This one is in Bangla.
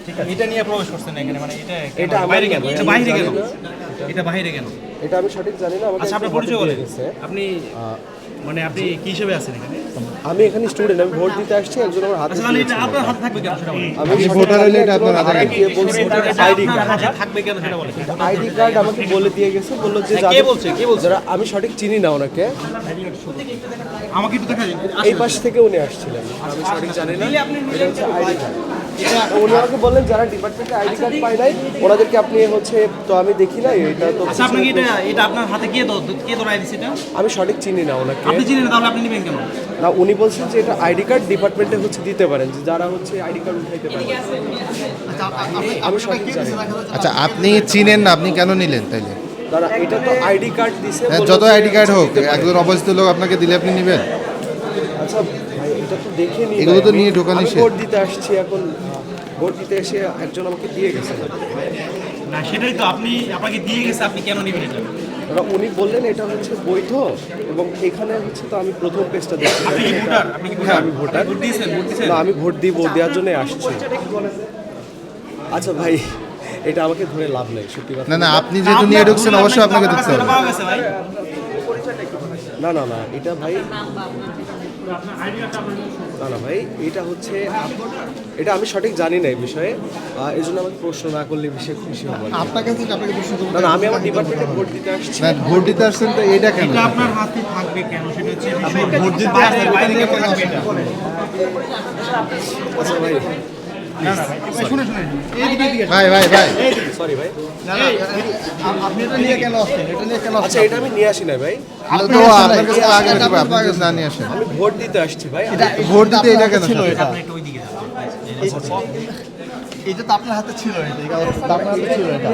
ঠিক আছে, এটা নিয়ে প্রবেশ করছেন না এখানে, মানে এটা আমার বাইরে কেন, না, এটা আমি বাইরে জানি কেন, না। এটা বাইরে কেন? এটা আমি সঠিক জানি না, আমাকে আচ্ছা, আপনার একজন পরিচয় দিয়ে বলেন, গেছে। আপনি মানে আপনি কি হিসেবে আছেন এখানে? আমি এখানে স্টুডেন্ট, আমি ভোট দিতে আসছি, একজন আমার হাতে আচ্ছা, তাহলে এটা দিয়েছে। আপনার হাতে থাকবে কেন সেটা বলেন। আমি আপনি সঠিক ভোটার জানি হলে না, এটা একজন আপনার আমার হাতে হাতে দিয়ে বলছে এটা আইডি আপনার কার্ড। হাতে থাকবে কেন সেটা বলেন। আইডি কার্ড আমাকে বলে দিয়ে গেছে, বললো যে কে বলছে, কে বলছে? যারা, আমি সঠিক চিনি না ওনাকে, আমাকে একটু দেখা যায়। এই পাশ থেকে উনি আসছিলেন, আমি সঠিক জানি না। এটা হচ্ছে আইডি কার্ড। উনি আমাকে বললেন যারা ডিপার্টমেন্টে আইডি কার্ড পায় নাই ওনাদেরকে আপনি হচ্ছে, তো আমি দেখি না এটা তো। আচ্ছা, আপনাকে এটা আপনার হাতে কে ধরাই দিছে এটা? আমি সঠিক চিনি না ওনাকে। আপনি চিনেন না, তাহলে আপনি নেবেন কেন? না, উনি বলছেন যে এটা আইডি কার্ড ডিপার্টমেন্টে হচ্ছে দিতে পারেন, যে যারা হচ্ছে আইডি কার্ড উঠাইতে পারেন। আমি সঠিক জানি না। আচ্ছা, আপনি চিনেন না, আপনি কেন নিলেন তাইলে? দাঁড়া, এটা তো আইডি কার্ড দিছে, হ্যাঁ, বললো যত যে আইডি কার্ড হোক, দিতে পারেন। একজন অপরিচিত লোক আপনাকে দিলে আপনি নেবেন? আচ্ছা ভাই, এটা তো দেখে নিই, এগুলো তো নিয়ে ঢোকা আমি নিষেধ। ভোট দিতে আসছি এখন, ভোট দিতে এসে একজন আমাকে দিয়ে গেছে। না, সেটাই তো, আপনাকে দিয়ে গেছে, আপনি কেন নেবেন এটা? উনি বললেন এটা হচ্ছে বৈধ, এবং এখানে হচ্ছে তো আমি প্রথম পেজটা দেখছি। আপনি কি ভোটার? আপনি কি হ্যাঁ, ভোটার? আমি ভোটার। ভোট দিয়েছেন? না, আমি ভোট দিব, দেওয়ার জন্য আসছি। আচ্ছা ভাই, এটা আমাকে ধরে লাভ নেই, সত্যি কথা। না না, আপনি যেহেতু নিয়ে ঢুকছেন অবশ্যই আপনাকে ঢুকতে হবে। পাওয়া গেছে ভাই। না না না, এটা ভাই, না না ভাই, এটা হচ্ছে, এটা আমি সঠিক জানি না এই বিষয়ে, এই জন্য আমাকে প্রশ্ন না করলে বেশি খুশি হবো। আপনার কাছে আপনাকে প্রশ্ন করবো। না না, আমি আমার ডিপার্টমেন্টে ভোট দিতে আসছি। না, ভোট দিতে আসছেন তো এটা কেন? এটা আপনার হাতে থাকবে কেন সেটা হচ্ছে বিষয়। ভোট দিতে আসলে বাইরে কেন থাকবে এটা? আচ্ছা ভাই, না না ভাই, শুনে এইদিকে ভাই ভাই ভাই, সরি ভাই। আপনি এটা নিয়ে কেন আসছেন? এটা নিয়ে কেন আচ্ছা, এটা আমি নিয়ে আসি না ভাই, আসছেন? তো আপনার কাছে আগে দেবো, আপনি যদি না নিয়ে আসেন। আমি ভোট দিতে আসছি ভাই। ভোট দিতে এটা কেন? আপনি একটু ওইদিকে যান। এটা তো আপনার হাতে ছিল, এটা আপনার হাতে ছিল এটা।